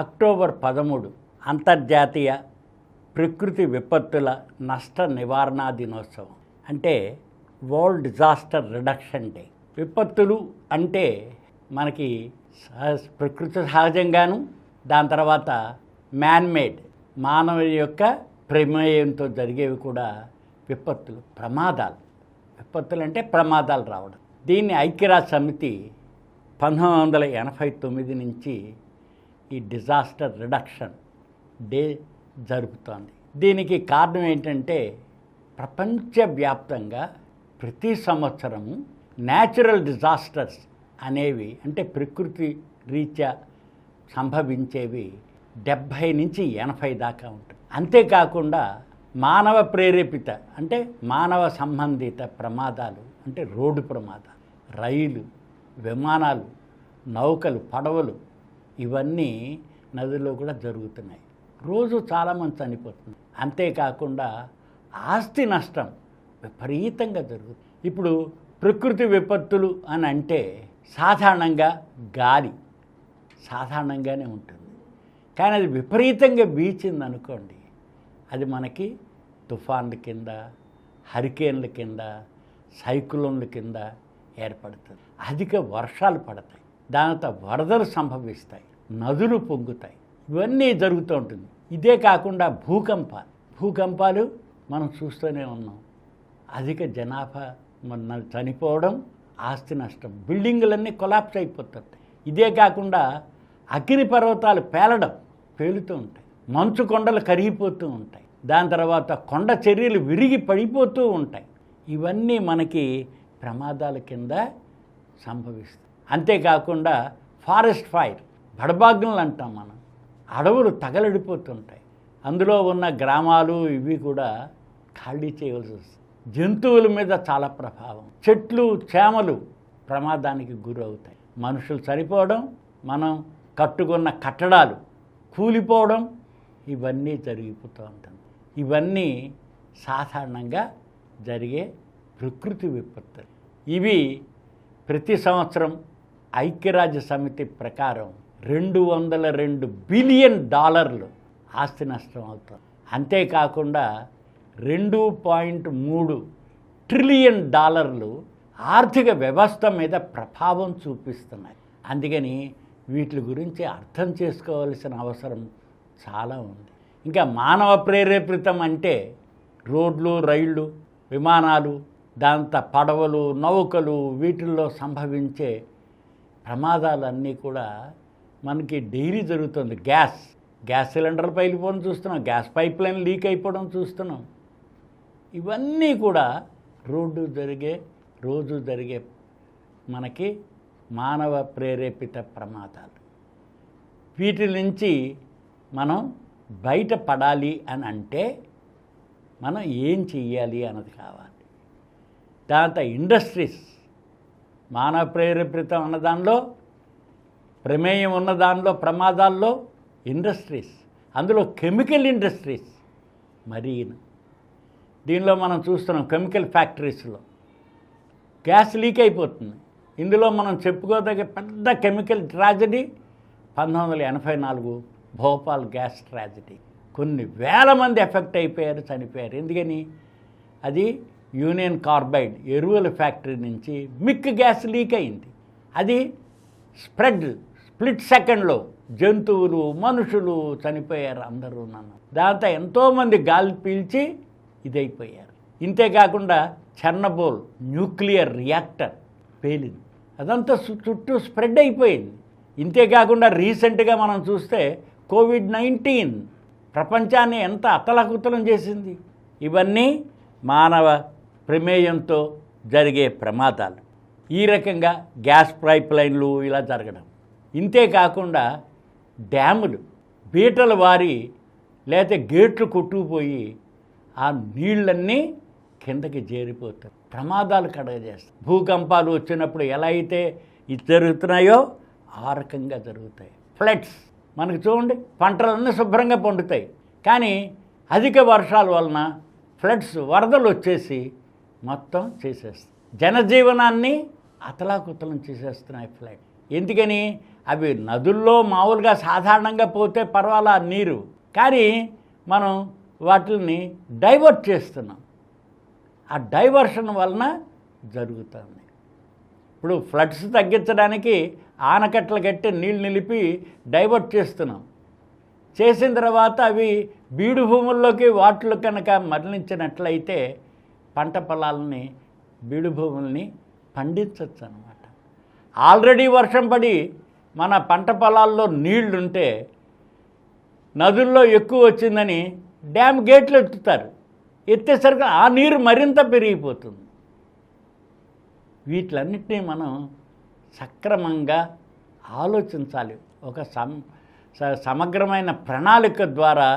October 13 అంతర్జాతీయ ప్రకృతి విపత్తుల నష్ట నివారణా దినోత్సవం. అంటే వరల్డ్ డిజాస్టర్ రిడక్షన్ డే. విపత్తులు అంటే మనకి ప్రకృతి సహజంగాను, దాని తర్వాత మ్యాన్మేడ్ మానవ యొక్క ప్రమేయంతో జరిగేవి కూడా విపత్తులు, ప్రమాదాలు. విపత్తులు అంటే ప్రమాదాలు రావడం. దీన్ని ఐక్యరాజ్య సమితి 1989 నుంచి ఈ డిజాస్టర్ రిడక్షన్ డే జరుపుతోంది. దీనికి కారణం ఏంటంటే ప్రపంచవ్యాప్తంగా ప్రతి సంవత్సరము న్యాచురల్ డిజాస్టర్స్ అనేవి, అంటే ప్రకృతి రీత్యా సంభవించేవి 70 నుంచి 80 దాకా ఉంటుంది. అంతేకాకుండా మానవ ప్రేరేపిత, అంటే మానవ సంబంధిత ప్రమాదాలు, అంటే రోడ్డు ప్రమాదాలు, రైలు, విమానాలు, నౌకలు, పడవలు, ఇవన్నీ నదిలో కూడా జరుగుతున్నాయి. రోజు చాలామంది చనిపోతుంది. అంతేకాకుండా ఆస్తి నష్టం విపరీతంగా జరుగుతుంది. ఇప్పుడు ప్రకృతి విపత్తులు అని అంటే సాధారణంగా గాలి సాధారణంగానే ఉంటుంది, కానీ అది విపరీతంగా వీచింది అనుకోండి, అది మనకి తుఫాన్ల కింద, హరికేన్ల కింద, సైక్లోన్ల కింద ఏర్పడుతుంది. అధిక వర్షాలు పడతాయి, దానితో వరదలు సంభవిస్తాయి, నదులు పొంగుతాయి, ఇవన్నీ జరుగుతూ ఉంటుంది. ఇదే కాకుండా భూకంపాలు మనం చూస్తూనే ఉన్నాం. అధిక జనాభా చనిపోవడం, ఆస్తి నష్టం, బిల్డింగులన్నీ కొలాప్స్ అయిపోతుంటాయి. ఇదే కాకుండా అగ్నిపర్వతాలు పేలుతూ ఉంటాయి, మంచు కొండలు కరిగిపోతూ ఉంటాయి, దాని తర్వాత కొండ చర్యలు విరిగి పడిపోతూ ఉంటాయి. ఇవన్నీ మనకి ప్రమాదాల కింద సంభవిస్తాయి. అంతేకాకుండా ఫారెస్ట్ ఫైర్, బడబాగ్నులు అంటాం మనం, అడవులు తగలడిపోతుంటాయి, అందులో ఉన్న గ్రామాలు ఇవి కూడా ఖాళీ చేయవలసి వస్తుంది. జంతువుల మీద చాలా ప్రభావం, చెట్లు చేమలు ప్రమాదానికి గురవుతాయి, మనుషులు చనిపోవడం, మనం కట్టుకున్న కట్టడాలు కూలిపోవడం, ఇవన్నీ జరిగిపోతూ ఉంటుంది. ఇవన్నీ సాధారణంగా జరిగే ప్రకృతి విపత్తులు. ఇవి ప్రతి సంవత్సరం ఐక్యరాజ్య సమితి ప్రకారం $202 బిలియన్ ఆస్తి నష్టం అవుతుంది. అంతేకాకుండా $2.3 ట్రిలియన్ ఆర్థిక వ్యవస్థ మీద ప్రభావం చూపిస్తున్నాయి. అందుకని వీటి గురించి అర్థం చేసుకోవాల్సిన అవసరం చాలా ఉంది. ఇంకా మానవ ప్రేరేపితం అంటే రోడ్లు, రైళ్ళు, విమానాలు, దాంతో పడవలు, నౌకలు, వీటిల్లో సంభవించే ప్రమాదాలన్నీ కూడా మనకి డైలీ జరుగుతుంది. గ్యాస్ సిలిండర్లు పైలిపోవడం చూస్తున్నాం, గ్యాస్ పైప్ లైన్ లీక్ అయిపోవడం చూస్తున్నాం. ఇవన్నీ కూడా రోజు జరిగే మనకి మానవ ప్రేరేపిత ప్రమాదాలు. వీటి నుంచి మనం బయటపడాలి అని అంటే మనం ఏం చెయ్యాలి అన్నది కావాలి. దాంతో ఇండస్ట్రీస్, మానవ ప్రేరేపితం ఉన్న దానిలో, ప్రమేయం ఉన్న దానిలో, ప్రమాదాల్లో ఇండస్ట్రీస్, అందులో కెమికల్ ఇండస్ట్రీస్ మరీను. దీనిలో మనం చూస్తున్నాం, కెమికల్ ఫ్యాక్టరీస్లో గ్యాస్ లీక్ అయిపోతుంది. ఇందులో మనం చెప్పుకోదగ్గ పెద్ద chemical tragedy 1984 Bhopal gas tragedy. కొన్ని వేల మంది ఎఫెక్ట్ అయిపోయారు, చనిపోయారు. ఎందుకని? అది యూనియన్ కార్బైడ్ ఎరువుల ఫ్యాక్టరీ నుంచి మిక్ గ్యాస్ లీక్ అయింది. అది స్ప్లిట్ సెకండ్లో జంతువులు, మనుషులు చనిపోయారు, అందరూ. దాంతో ఎంతోమంది గాలి పీల్చి ఇదైపోయారు. ఇంతేకాకుండా చెర్నోబిల్ న్యూక్లియర్ రియాక్టర్ పేలింది, అదంతా చుట్టూ స్ప్రెడ్ అయిపోయింది. ఇంతేకాకుండా రీసెంట్గా మనం చూస్తే COVID-19 ప్రపంచాన్ని ఎంత అతలాకుతలం చేసింది. ఇవన్నీ మానవ ప్రమేయంతో జరిగే ప్రమాదాలు. ఈ రకంగా గ్యాస్ పైప్ లైన్లు ఇలా జరగడం. ఇంతేకాకుండా డ్యాములు బీటలు వారి లేకపోతే గేట్లు కొట్టుకుపోయి ఆ నీళ్ళన్నీ కిందకి చేరిపోతాయి, ప్రమాదాలు కడగజేస్తాయి. భూకంపాలు వచ్చినప్పుడు ఎలా అయితే ఇది జరుగుతున్నాయో ఆ రకంగా జరుగుతాయి. ఫ్లడ్స్ మనకు చూడండి, పంటలన్నీ శుభ్రంగా పండుతాయి, కానీ అధిక వర్షాల వలన ఫ్లడ్స్, వరదలు వచ్చేసి మొత్తం చేసేస్తాయి. జనజీవనాన్ని అతలాకుతలం చేసేస్తున్నాయి ఫ్లడ్. ఎందుకని? అవి నదుల్లో మామూలుగా సాధారణంగా పోతే పర్వాలా నీరు, కానీ మనం వాటిని డైవర్ట్ చేస్తున్నాం. ఆ డైవర్షన్ వలన జరుగుతుంది. ఇప్పుడు ఫ్లడ్స్ తగ్గించడానికి ఆనకట్టలు కట్టి నీళ్ళు నిలిపి డైవర్ట్ చేస్తున్నాం. చేసిన తర్వాత అవి బీడు భూముల్లోకి వాటిలో కనుక మరలించినట్లయితే పంట పొలాలని బీడు భూముల్ని పండించవచ్చు అన్నమాట. ఆల్రెడీ వర్షం పడి మన పంట పొలాల్లో నీళ్లుంటే నదుల్లో ఎక్కువ వచ్చిందని డ్యామ్ గేట్లు ఎత్తుతారు. ఎత్తేసరికి ఆ నీరు మరింత పెరిగిపోతుంది. వీటిలన్నిటినీ మనం సక్రమంగా ఆలోచించాలి. ఒక సమగ్రమైన ప్రణాళిక ద్వారా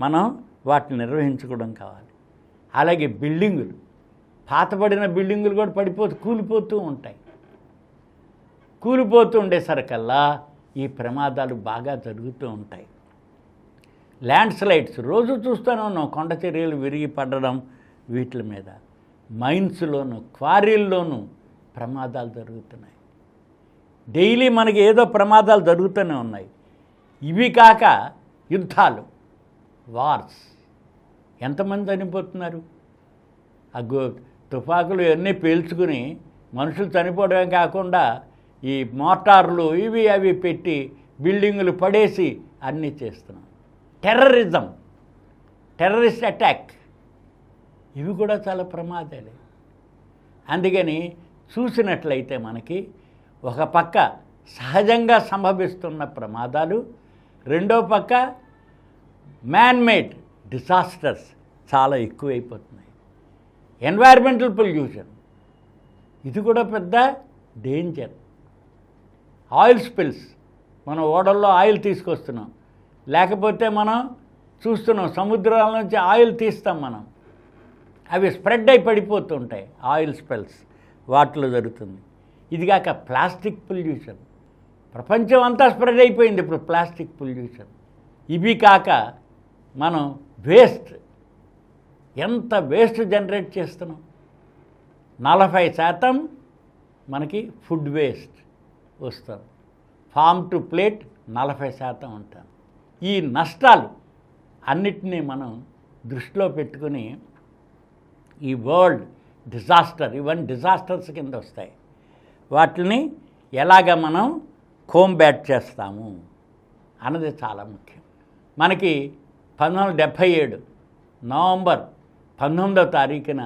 మనం వాటిని నిర్వహించుకోవడం కావాలి. అలాగే బిల్డింగులు, పాతబడిన బిల్డింగులు కూడా కూలిపోతూ ఉంటాయి. కూలిపోతూ ఉండేసరికల్లా ఈ ప్రమాదాలు బాగా జరుగుతూ ఉంటాయి. ల్యాండ్ స్లైడ్స్ రోజు చూస్తూనే ఉన్నాం, కొండ చర్యలు విరిగి పడడం, వీటి మీద మైన్స్లోను క్వారీల్లోనూ ప్రమాదాలు జరుగుతున్నాయి. డైలీ మనకి ఏదో ప్రమాదాలు జరుగుతూనే ఉన్నాయి. ఇవి కాక యుద్ధాలు, వార్స్, ఎంతమంది చనిపోతున్నారు. ఆ తుపాకులు ఇవన్నీ పేల్చుకుని మనుషులు చనిపోవడమే కాకుండా ఈ మోటార్లు ఇవి అవి పెట్టి బిల్డింగులు పడేసి అన్నీ చేస్తున్నాం. టెర్రరిజం, టెర్రరిస్ట్ అటాక్, ఇవి కూడా చాలా ప్రమాదాలే. అందుకని చూసినట్లయితే మనకి ఒక పక్క సహజంగా సంభవిస్తున్న ప్రమాదాలు, రెండో పక్క మ్యాన్మేడ్ డిజాస్టర్స్ చాలా ఎక్కువైపోతున్నాయి. ఎన్వైర్మెంటల్ పొల్యూషన్, ఇది కూడా పెద్ద డేంజర్. ఆయిల్ స్పిల్స్, మనం ఓడల్లో ఆయిల్ తీసుకొస్తున్నాం, లేకపోతే మనం చూస్తున్నాం సముద్రాల నుంచి ఆయిల్ తీస్తాం మనం, అవి స్ప్రెడ్ అయి పడిపోతుంటాయి. ఆయిల్ స్పిల్స్ వాటిలో జరుగుతుంది. ఇదిగాక ప్లాస్టిక్ పొల్యూషన్, ప్రపంచం అంతా స్ప్రెడ్ అయిపోయింది ఇప్పుడు ప్లాస్టిక్ పొల్యూషన్. ఇవి కాక మనం వేస్ట్, ఎంత వేస్ట్ జనరేట్ చేస్తున్నాం. 40% మనకి ఫుడ్ వేస్ట్ వస్తుంది. ఫామ్ టు ప్లేట్ 40% ఉంటాం. ఈ నష్టాలు అన్నిటినీ మనం దృష్టిలో పెట్టుకుని ఈ వరల్డ్ డిజాస్టర్, ఇవన్నీ డిజాస్టర్స్ కింద వస్తాయి. వాటిని ఎలాగ మనం కోంబ్యాట్ చేస్తాము అన్నది చాలా ముఖ్యం. మనకి 1977 నవంబర్ 19వ తారీఖున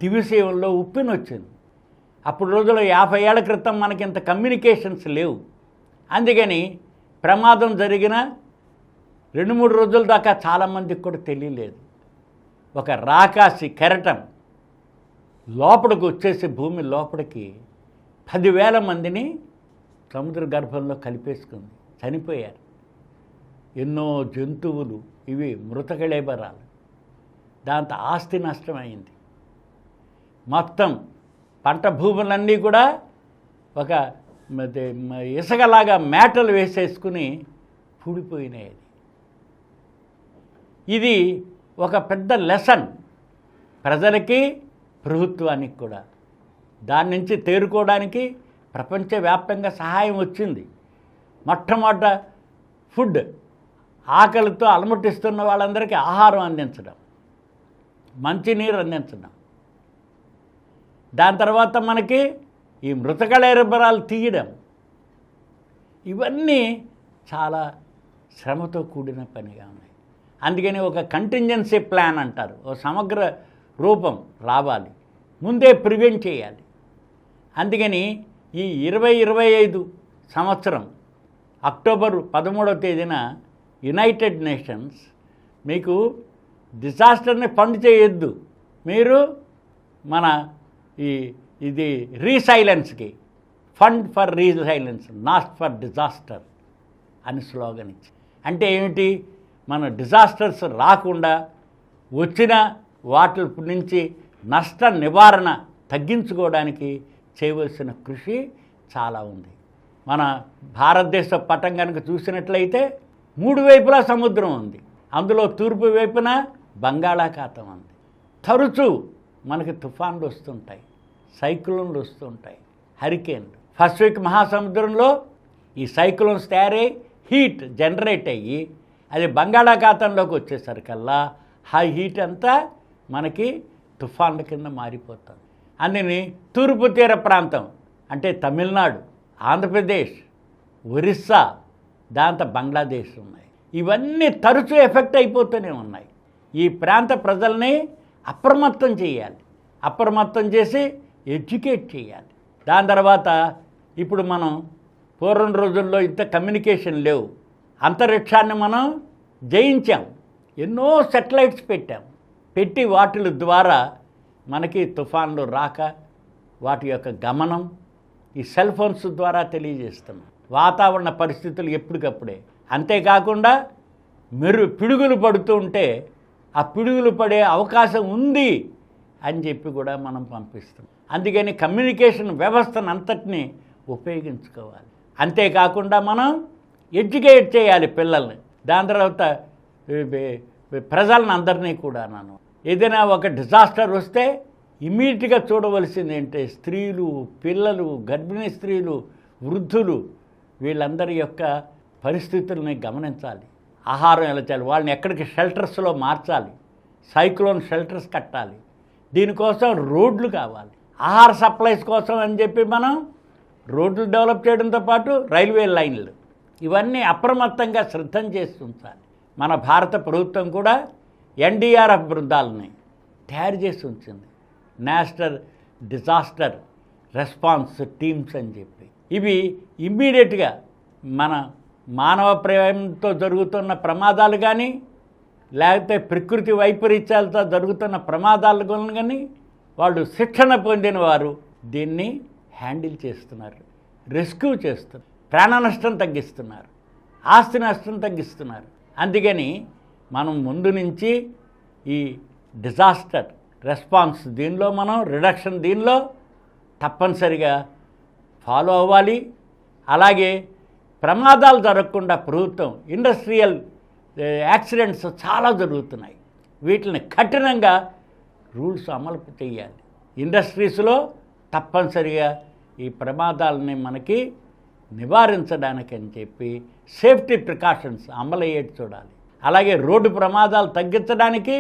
దివిసీమలో ఉప్పెన వచ్చింది. అప్పుడు రోజుల్లో 50 ఏళ్ల క్రితం మనకి ఇంత కమ్యూనికేషన్స్ లేవు. అందుకని ప్రమాదం జరిగిన 2-3 రోజుల దాకా చాలామందికి కూడా తెలియలేదు. ఒక రాకాసి కెరటం లోపలికి వచ్చేసి భూమి లోపలికి 10,000 మందిని సముద్ర గర్భంలో కలిపేసుకుంది, చనిపోయారు. ఎన్నో జంతువులు ఇవి మృతకళేబరాలు. దాంతో ఆస్తి నష్టమైంది. మొత్తం పంట భూములన్నీ కూడా ఒక ఇసుకలాగా మేటలు వేసేసుకుని పూడిపోయినాయి. ఇది ఒక పెద్ద లెసన్ ప్రజలకి, ప్రభుత్వానికి కూడా. దాని నుంచి తేరుకోవడానికి ప్రపంచవ్యాప్తంగా సహాయం వచ్చింది. మొట్టమొదట ఫుడ్, ఆకలితో అలమటిస్తున్న వాళ్ళందరికీ ఆహారం అందించడం, మంచినీరు అందించడం. దాని తర్వాత మనకి ఈ మృతకళేబరాలు తీయడం, ఇవన్నీ చాలా శ్రమతో కూడిన పనిగా ఉన్నాయి. అందుకని ఒక కంటింజెన్సీ ప్లాన్ అంటారు, ఒక సమగ్ర రూపం రావాలి, ముందే ప్రివెంట్ చేయాలి. అందుకని ఈ 2025 సంవత్సరం అక్టోబర్ 13వ తేదీన యునైటెడ్ నేషన్స్ మీకు డిజాస్టర్ని ఫండ్ చేయొద్దు, మీరు మన ఇది రీసైలెన్స్కి, fund for resilience not for disaster అని స్లోగన్ ఇచ్చి. అంటే ఏమిటి, మన డిజాస్టర్స్ రాకుండా వచ్చిన వాటి నుంచి నష్ట నివారణ తగ్గించుకోవడానికి చేయవలసిన కృషి చాలా ఉంది. మన భారతదేశ పటం కనుక చూసినట్లయితే 3 వైపులా సముద్రం ఉంది. అందులో తూర్పు వైపున బంగాళాఖాతం ఉంది. తరచూ మనకి తుఫాన్లు వస్తుంటాయి, సైక్లోన్లు వస్తుంటాయి, హరికేన్లు. పసిఫిక్ మహాసముద్రంలో ఈ సైక్లోన్స్ తయారై హీట్ జనరేట్ అయ్యి అది బంగాళాఖాతంలోకి వచ్చేసరికల్లా హై హీట్ అంతా మనకి తుఫాన్ల కింద మారిపోతుంది. అందుని తూర్పు తీర ప్రాంతం అంటే తమిళనాడు, ఆంధ్రప్రదేశ్, ఒరిస్సా, దాంతో బంగ్లాదేశ్ ఉన్నాయి. ఇవన్నీ తరచూ ఎఫెక్ట్ అయిపోతూనే ఉన్నాయి. ఈ ప్రాంత ప్రజల్ని అప్రమత్తం చేయాలి, అప్రమత్తం చేసి ఎడ్యుకేట్ చేయాలి. దాని తర్వాత ఇప్పుడు మనం పూర్వం రోజుల్లో ఇంత కమ్యూనికేషన్ లేవు, అంతరిక్షాన్ని మనం జయించాం, ఎన్నో సెటిలైట్స్ పెట్టి వాటి ద్వారా మనకి తుఫాన్లు రాక వాటి యొక్క గమనం ఈ సెల్ ఫోన్స్ ద్వారా తెలియజేస్తున్నాం. వాతావరణ పరిస్థితులు ఎప్పటికప్పుడే. అంతేకాకుండా పిడుగులు పడుతూ ఉంటే ఆ పిడుగులు పడే అవకాశం ఉంది అని చెప్పి కూడా మనం పంపిస్తాం. అందుకని కమ్యూనికేషన్ వ్యవస్థను అంతటినీ ఉపయోగించుకోవాలి. అంతేకాకుండా మనం ఎడ్యుకేట్ చేయాలి పిల్లల్ని. దాని తర్వాత ప్రజలను అందరినీ కూడా ఏదైనా ఒక డిజాస్టర్ వస్తే ఇమీడియట్గా చూడవలసింది ఏంటంటే స్త్రీలు, పిల్లలు, గర్భిణీ స్త్రీలు, వృద్ధులు వీళ్ళందరి యొక్క పరిస్థితుల్ని గమనించాలి. ఆహారం ఎలా చేయాలి, వాళ్ళని ఎక్కడికి షెల్టర్స్లో మార్చాలి, సైక్లోన్ షెల్టర్స్ కట్టాలి. దీనికోసం రోడ్లు కావాలి. ఆహార సప్లైస్ కోసం అని చెప్పి మనం రోడ్లు డెవలప్ చేయడంతో పాటు రైల్వే లైన్లు ఇవన్నీ అప్రమత్తంగా సిద్ధం చేసి ఉంచాలి. మన భారత ప్రభుత్వం కూడా ఎన్డీఆర్ఎఫ్ బృందాలని తయారు చేసి ఉంచింది, నేషనల్ డిజాస్టర్ రెస్పాన్స్ టీమ్స్ అని చెప్పి. ఇవి ఇమ్మీడియట్గా మన మానవ ప్రేమతో జరుగుతున్న ప్రమాదాలు కానీ లేకపోతే ప్రకృతి వైపరీత్యాలతో జరుగుతున్న ప్రమాదాలు కానీ వాళ్ళు శిక్షణ పొందిన వారు దీన్ని హ్యాండిల్ చేస్తున్నారు, రెస్క్యూ చేస్తున్నారు, ప్రాణ నష్టం తగ్గిస్తున్నారు, ఆస్తి నష్టం తగ్గిస్తున్నారు. అందుకని మనం ముందు నుంచి ఈ డిజాస్టర్ రెస్పాన్స్ దీనిలో మనం రిడక్షన్ దీనిలో తప్పనిసరిగా ఫాలో అవ్వాలి. అలాగే ప్రమాదాలు జరగకుండా ప్రభుత్వం ఇండస్ట్రియల్ యాక్సిడెంట్స్ చాలా జరుగుతున్నాయి, వీటిని కఠినంగా రూల్స్ అమలు చేయాలి. ఇండస్ట్రీస్లో తప్పనిసరిగా ఈ ప్రమాదాలని మనకి నివారించడానికి అని చెప్పి సేఫ్టీ ప్రికాషన్స్ అమలయ్యేది చూడాలి. అలాగే రోడ్డు ప్రమాదాలు తగ్గించడానికి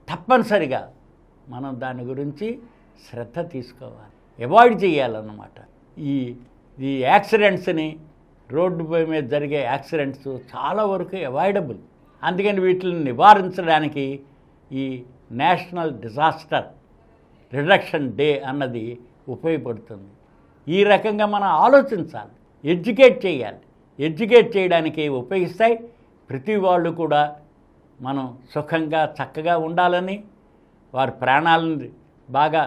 తప్పనిసరిగా మనం దాని గురించి శ్రద్ధ తీసుకోవాలి, అవాయిడ్ చేయాలన్నమాట. ఈ యాక్సిడెంట్స్ని రోడ్డు మీద జరిగే యాక్సిడెంట్స్ చాలా వరకు అవాయిడబుల్. అందుకని వీటిని నివారించడానికి ఈ నేషనల్ డిజాస్టర్ రిడక్షన్ డే అన్నది ఉపయోగపడుతుంది. ఈ రకంగా మనం ఆలోచించాలి, ఎడ్యుకేట్ చేయాలి. ఎడ్యుకేట్ చేయడానికి ఉపయోగిస్తాయి. ప్రతి వాళ్ళు కూడా మనం సుఖంగా చక్కగా ఉండాలని, వారి ప్రాణాలను బాగా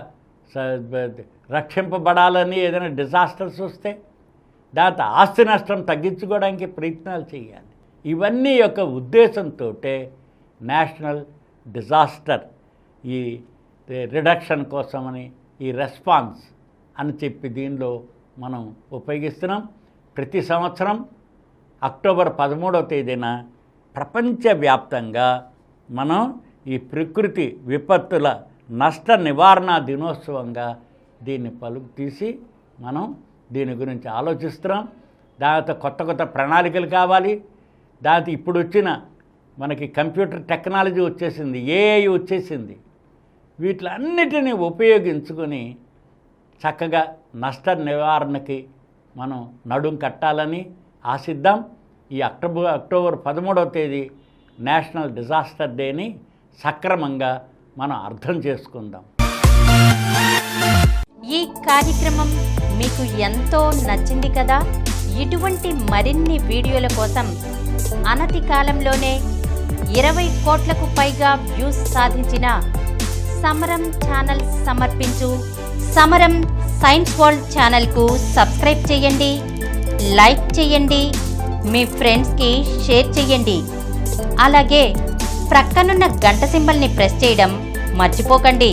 రక్షింపబడాలని, ఏదైనా డిజాస్టర్స్ వస్తే దాంతో ఆస్తి నష్టం తగ్గించుకోవడానికి ప్రయత్నాలు చేయాలి. ఇవన్నీ యొక్క ఉద్దేశంతో నేషనల్ డిజాస్టర్ ఈ రిడక్షన్ కోసమని ఈ రెస్పాన్స్ అని చెప్పి దీనిలో మనం ఉపయోగిస్తున్నాం. ప్రతి సంవత్సరం అక్టోబర్ 13వ తేదీన ప్రపంచవ్యాప్తంగా మనం ఈ ప్రకృతి విపత్తుల నష్ట నివారణ దినోత్సవంగా దీన్ని తీసి మనం దీని గురించి ఆలోచిస్తున్నాం. దాంతో కొత్త ప్రణాళికలు కావాలి. దాంతో ఇప్పుడు వచ్చిన మనకి కంప్యూటర్ టెక్నాలజీ వచ్చేసింది, ఏఐ వచ్చేసింది. వీటిలన్నిటినీ ఉపయోగించుకొని చక్కగా నష్ట నివారణకి మనం నడుం కట్టాలని ఆశిద్దాం. ఈ అక్టోబర్ 13వ తేదీ నేషనల్ డిజాస్టర్ డేని సక్రమంగా మనం అర్థం చేసుకుందాం. ఈ కార్యక్రమం మీకు ఎంతో నచ్చింది కదా. ఇటువంటి మరిన్ని వీడియోల కోసం అనతి కాలంలోనే 20 కోట్లకు పైగా వ్యూస్ సాధించిన సమరం ఛానల్ సమర్పించు సమరం సైన్స్ వరల్డ్ ఛానల్కు సబ్స్క్రైబ్ చేయండి, లైక్ చేయండి, మీ ఫ్రెండ్స్కి షేర్ చేయండి. అలాగే ప్రక్కనున్న గంట సింబల్ని ప్రెస్ చేయడం మర్చిపోకండి.